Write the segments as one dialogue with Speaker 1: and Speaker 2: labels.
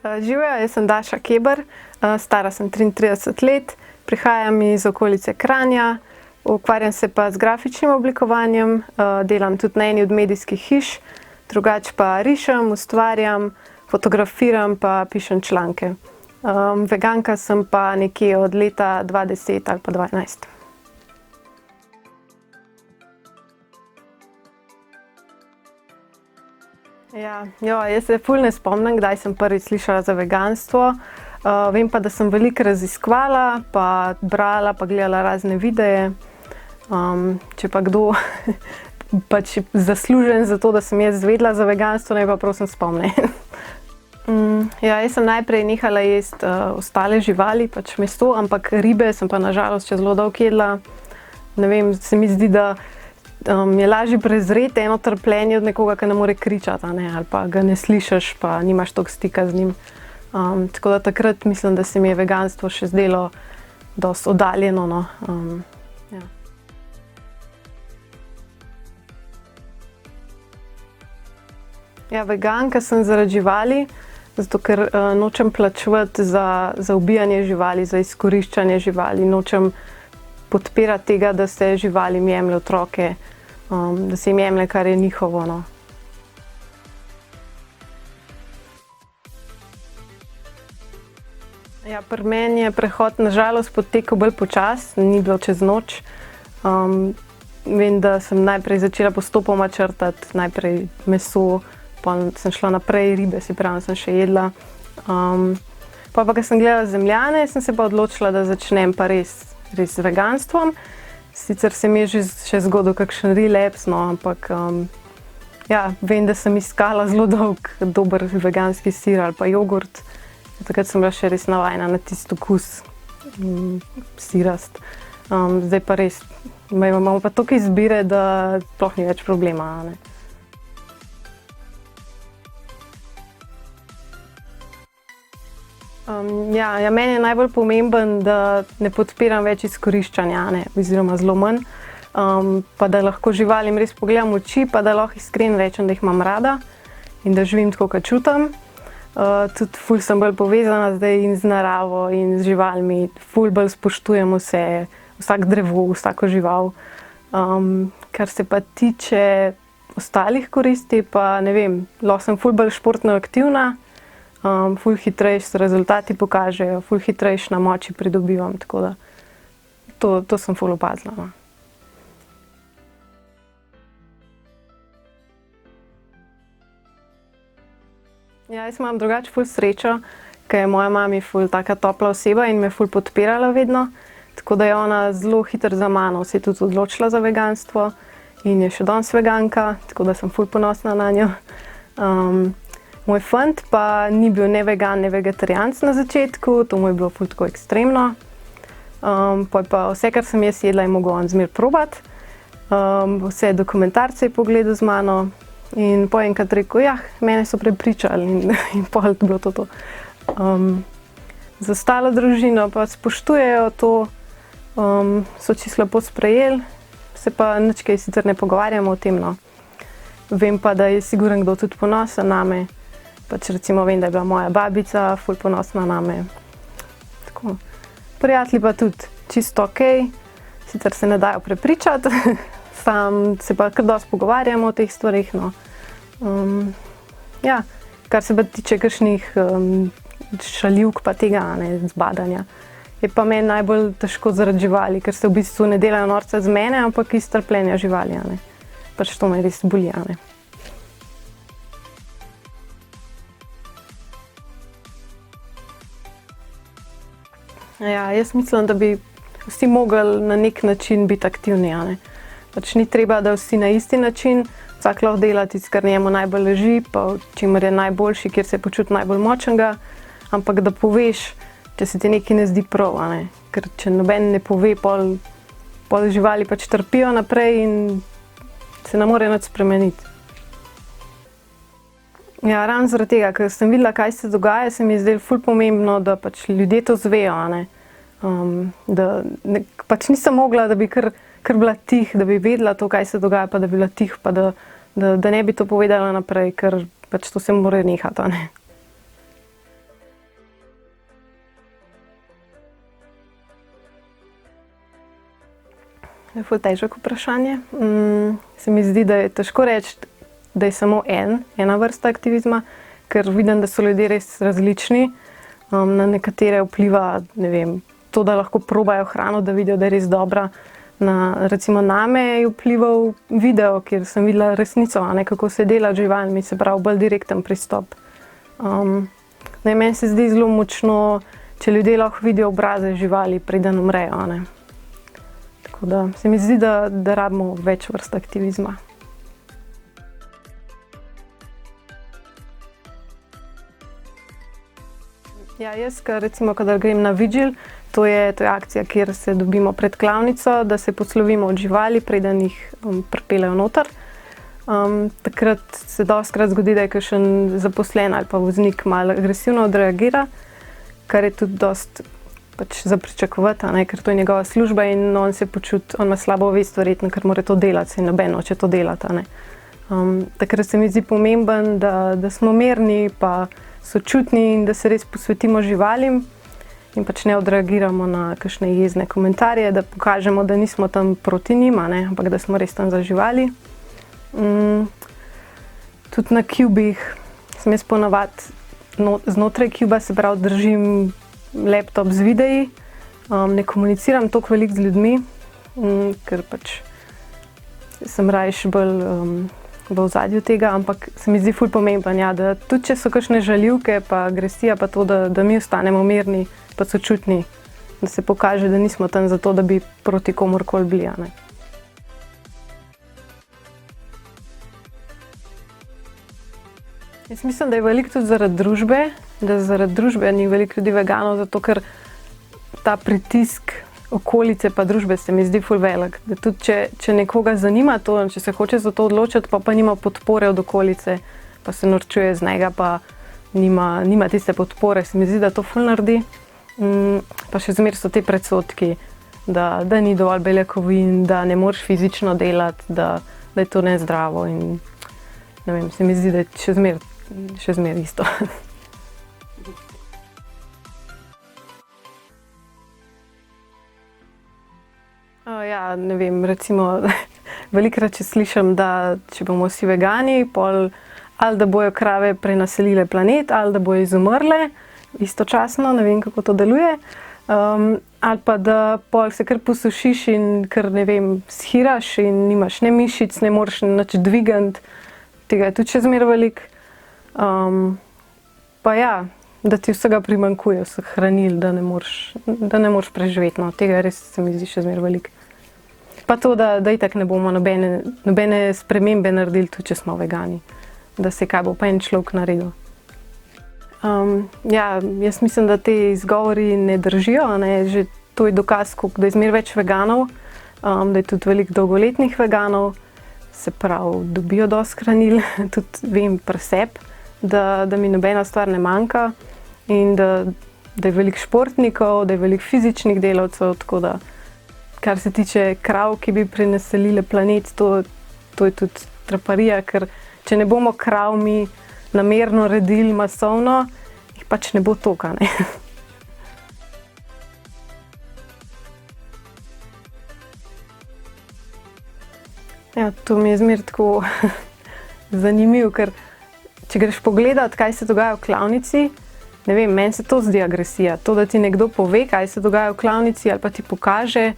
Speaker 1: Živjo, jaz sem Daša Keber, stara sem 33 let, prihajam iz okolice Kranja, ukvarjam se pa z grafičnim oblikovanjem, delam tudi na eni od medijskih hiš, drugače pa rišem, ustvarjam, fotografiram pa pišem članke. Veganka sem pa nekje od leta 2010 ali pa 2011. Ja, jaz se ful ne spomnim, kdaj sem prvič slišala za veganstvo. Vem pa, da sem veliko raziskovala, pa brala, pa gledala razne videe. Če pa kdo pač zaslužen za to, da sem jaz izvedela za veganstvo, naj pa prosim spomni. Jaz sem najprej nehala jesti ostale živali, pač meso, ampak ribe sem pa na žalost še zelo dolgo jedla. Ne vem, se mi zdi, da je lažje prezreti eno trpljenje od nekoga, ki ne more kričati, ali pa ga ne slišiš, pa nimaš toliko stika z njim. Tako da takrat mislim, da se mi je veganstvo še zdelo dosti oddaljeno, no. Veganka sem zaradi živali, zato ker nočem plačevati za ubijanje živali, za izkoriščanje živali. Nočem podpirati tega, da se živalim jemlje otroke, da se jim jemlje, kar je njihovo, no. Pri meni je prehod na žalost potekal bolj počasi, ni bilo čez noč. Vem, da sem najprej začela postopoma črtati, najprej meso, potem sem šla naprej, ribe, se pravi, sem še jedla. Pa ko sem gledala Zemljane, sem se pa odločila, da začnem pa res z veganstvom. Sicer se mi je že še zgodil kakšen relapse, no, ampak vem, da sem iskala zelo dolgo dober veganski sir ali pa jogurt. Takrat sem bila še res navajena na tisti okus sirast. Zdaj pa res, imamo pa toliko izbire, da sploh ni več problema, ne. Meni je najbolj pomembno, da ne podpiram več izkoriščanja, ne, oziroma zelo manj. Pa da lahko živalim res pogledam v oči, pa da lahko iskreno rečem, da jih imam rada in da živim tako, kot čutim. Tudi ful sem bolj povezana zdaj in z naravo in z živalmi, ful bolj spoštujem vse, vsak drevo, vsako žival. Kar se pa tiče ostalih koristi, pa ne vem, lahko sem ful bolj športno aktivna, ful hitrejš se rezultati pokažejo, ful hitrejš na moči pridobivam, tako da to sem ful opazila, no. Jaz imam drugače ful srečo, ker je moja mami ful taka topla oseba in me ful podpirala vedno, tako da je ona zelo hitro za mano se je tudi odločila za veganstvo in je še danes veganka, tako da sem ful ponosna nanjo. Moj fant pa ni bil ne vegan, ne vegetarijanec na začetku, to mu je bilo ful tako ekstremno. Pol pa vse, kar sem jaz jedla, je mogel on zmeraj probati. Vse dokumentarce je pogledal z mano in po enkrat rekel, mene so prepričali in pol je bilo to. Za ostalo družino pa spoštujejo to, so čisto lepo sprejeli, se pa nič kaj sicer ne pogovarjamo o tem, no. Vem pa, da je sigurno kdo tudi ponosen name. Pač recimo vem, da je bila moja babica ful ponosna name. Tako. Prijatelji pa tudi čisto okej, sicer se ne dajo prepričati, sam se pa kar dosti pogovarjamo o teh stvareh, no. Kar se pa tiče kakšnih šaljivk pa tega, ne, zbadanja, je pa meni najbolj težko zaradi živali, ker se v bistvu ne delajo norca z mene, ampak iz trpljenja živali, ne. Pač to me res boli, ne. Jaz mislim, da bi vsi mogli na nek način biti aktivni, ne. Pač ni treba, da vsi na isti način, vsak lahko dela tisto, kar njemu najbolj leži, pa v čemer je najboljši, kjer se počuti najbolj močnega, ampak da poveš, če se ti nekaj ne zdi prav, ne. Ker če noben ne pove, pol živali pač trpijo naprej in se ne more nič spremeniti. Ravno zaradi tega, ker sem videla, kaj se dogaja, se mi je zdelo ful pomembno, da pač ljudje to izvejo, ne. Pač nisem mogla, da bi kar bila tiho, da bi vedela to, kaj se dogaja, pa da bi bila tiho, pa da ne bi to povedala naprej, ker pač to se mora nehati, ne. To je ful težko vprašanje. Se mi zdi, da je težko reči, da je samo ena vrsta aktivizma, ker vidim, da so ljudje res različni. Na nekatere vpliva, ne vem, to, da lahko probajo hrano, da vidijo, da je res dobra. Recimo name je vplival video, kjer sem videla resnico, kako se dela z živalmi, se pravi bolj direkten pristop. Meni se zdi zelo močno, če ljudje lahko vidijo obraze živali, preden umrejo. Tako da se mi zdi, da rabimo več vrst aktivizma. Ja, jaz, recimo, kadar grem na vigil, to je akcija, kjer se dobimo pred klavnico, da se poslovimo od živali, preden jih pripeljejo noter. Takrat se dostikrat zgodi, da je kakšen zaposlen ali pa voznik malo agresivno odreagira, kar je tudi dosti za pričakovati, ker to je njegova služba in on se počuti, on ima slabo vest verjetno, ker mora to delati, saj noben noče to delati. Takrat se mi zdi pomemben, da smo mirni pa sočutni in da se res posvetimo živalim in ne odreagiramo na kakšne jezne komentarje, da pokažemo, da nismo tam proti njim, ampak da smo res tam za živali. Tudi na cubih sem jaz ponavadi znotraj cuba, se pravi, držim laptop z videi, ne komuniciram toliko veliko z ljudmi, ker sem rajši bolj v ozadju tega, ampak se mi zdi ful pomemben, da tudi če so kakšne žaljivke pa agresija pa to, da mi ostanemo mirni pa sočutni, da se pokaže, da nismo tam zato, da bi proti komurkoli bili. Jaz mislim, da je veliko tudi zaradi družbe, da zaradi družbe ni veliko ljudi veganov, zato ker ta pritisk okolice pa družbe se mi zdi ful velik. Da tudi če nekoga zanima to, če se hoče za to odločiti, pa nima podpore od okolice, pa se norčuje z njega, pa nima tiste podpore, se mi zdi, da to ful naredi. Pa še zmeraj so te predsodki, da ni dovolj beljakovin, da ne moreš fizično delati, da je to nezdravo in ne vem, se mi zdi, da je še zmeraj isto. Ja, ne vem, recimo velikokrat če slišim, da če bomo vsi vegani, pol ali da bojo krave prenaselile planet, ali da bojo izumrle istočasno, ne vem, kako to deluje. Ali pa da pol se kar posušiš in kar, ne vem, shiraš in nimaš ne mišic, ne moreš nič dvigant, tega je tudi še zmeraj veliko. Pa ja, da ti vsega primanjkuje, vseh hranil, da ne moreš preživeti, no, tega res se mi zdi še zmeraj veliko. Pa to, da itak ne bomo nobene spremembe naredili, tudi če smo vegani, da se kaj bo pa en človek naredil. Ja, jaz mislim, da te izgovori ne držijo, že to je dokaz, da je zmeraj več veganov, da je tudi veliko dolgoletnih veganov, se pravi, dobijo dosti hranil, tudi vem pri sebi, da mi nobena stvar ne manjka in da je veliko športnikov, da je veliko fizičnih delavcev, tako da kar se tiče krav, ki bi prenaselile planet, to je tudi traparija, ker če ne bomo krav mi namerno redili masovno, jih pač ne bo toliko, ne. Ja, to mi je zmeraj tako zanimivo, ker če greš pogledat, kaj se dogaja v klavnici, ne vem, meni se to zdi agresija. To, da ti nekdo pove, kaj se dogaja v klavnici ali pa ti pokaže,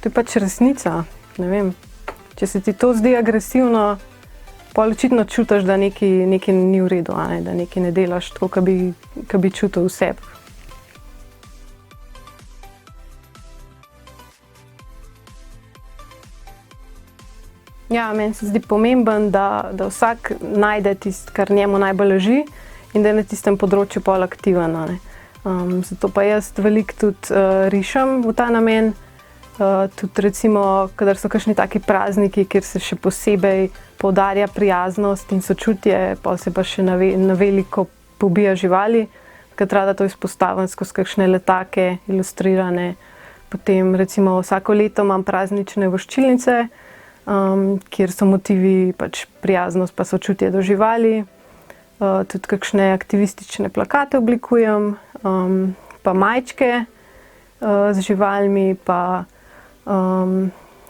Speaker 1: to je pač resnica, ne vem. Če se ti to zdi agresivno, pol očitno čutiš, da nekaj ni v redu, da nekaj ne delaš tako, kot bi čutil v sebi. Ja, meni se zdi pomemben, da vsak najde tisto, kar njemu najbolj leži in da je na tistem področju pol aktiven. Zato pa jaz veliko tudi rišem v ta namen. Tudi recimo, kadar so kakšni taki prazniki, kjer se še posebej poudarja prijaznost in sočutje, pa se pa še na veliko pobija živali, takrat rada to izpostavim skozi kakšne letake, ilustrirane. Potem recimo vsako leto imam praznične voščilnice, kjer so motivi pač prijaznost pa sočutje do živali. Tudi kakšne aktivistične plakate oblikujem, pa majčke z živalmi, pa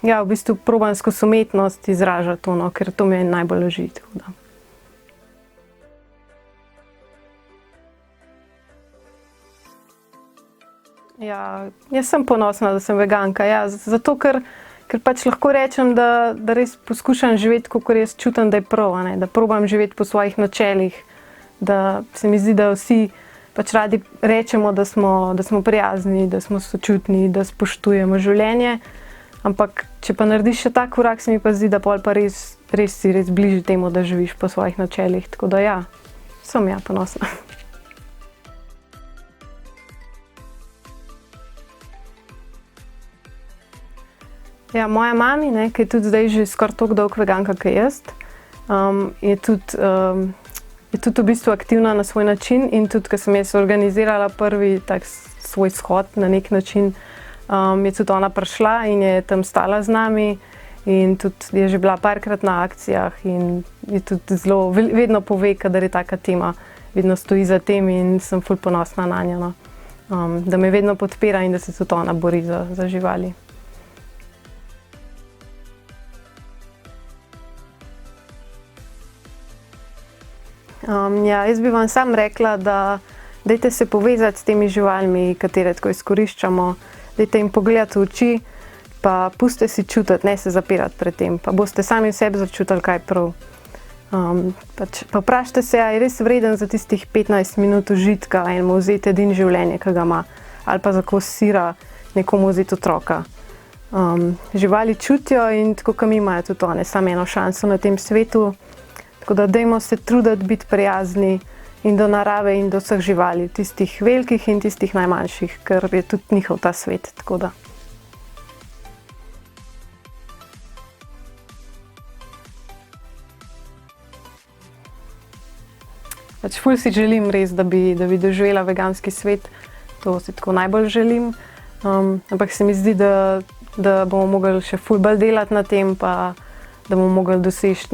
Speaker 1: ja, v bistvu probam skozi umetnost izražati to, no, ker to mi je najbolj leži. Ja, jaz sem ponosna, da sem veganka, ja, zato ker pač lahko rečem, da res poskušam živeti, kakor jaz čutim, da je prav, ne? Da probam živeti po svojih načelih, da se mi zdi, da vsi pač radi rečemo, da smo prijazni, da smo sočutni, da spoštujemo življenje, ampak če pa narediš še ta korak, se mi pa zdi, da pol pa res si bližje temu, da živiš po svojih načelih, tako da ja, sem ja ponosna. Ja, moja mami, ne, ki je tudi zdaj že skoraj toliko dolgo veganka, kot jaz, je tudi v bistvu aktivna na svoj način in tudi, ko sem jaz organizirala prvi tak svoj shod na nek način, je tudi ona prišla in je tam stala z nami in tudi je že bila parkrat na akcijah in je tudi zelo, vedno pove, kadar je taka tema, vedno stoji za tem in sem ful ponosna nanjo, no. Da me vedno podpira in da se tudi ona bori za živali. Ja, jaz bi vam samo rekla, da dajte se povezati s temi živalmi, katere tako izkoriščamo, dajte jim pogledati v oči, pa pustite si čutiti, ne se zapirati pred tem, pa boste sami v sebi začutili, kaj je prav. Pa vprašajte se, a je res vreden za tistih 15 minut užitka enemu vzeti edino življenje, ki ga ima, ali pa za kos sira nekomu vzeti otroka. Živali čutijo in tako kot mi imajo tudi one, samo eno šanso na tem svetu. Tako da dajmo se truditi biti prijazni in do narave in do vseh živali, tistih velikih in tistih najmanjših, ker je tudi njihov ta svet, tako da. Pač ful si želim res, da bi doživela veganski svet, to si tako najbolj želim, ampak se mi zdi, da bomo mogli še ful bolj delati na tem, pa da bomo mogli doseči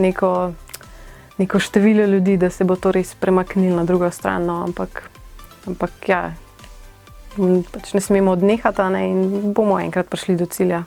Speaker 1: neko število ljudi, da se bo to res premaknilo na drugo stran, no, ampak ja, pač ne smemo odnehati, ne, in bomo enkrat prišli do cilja.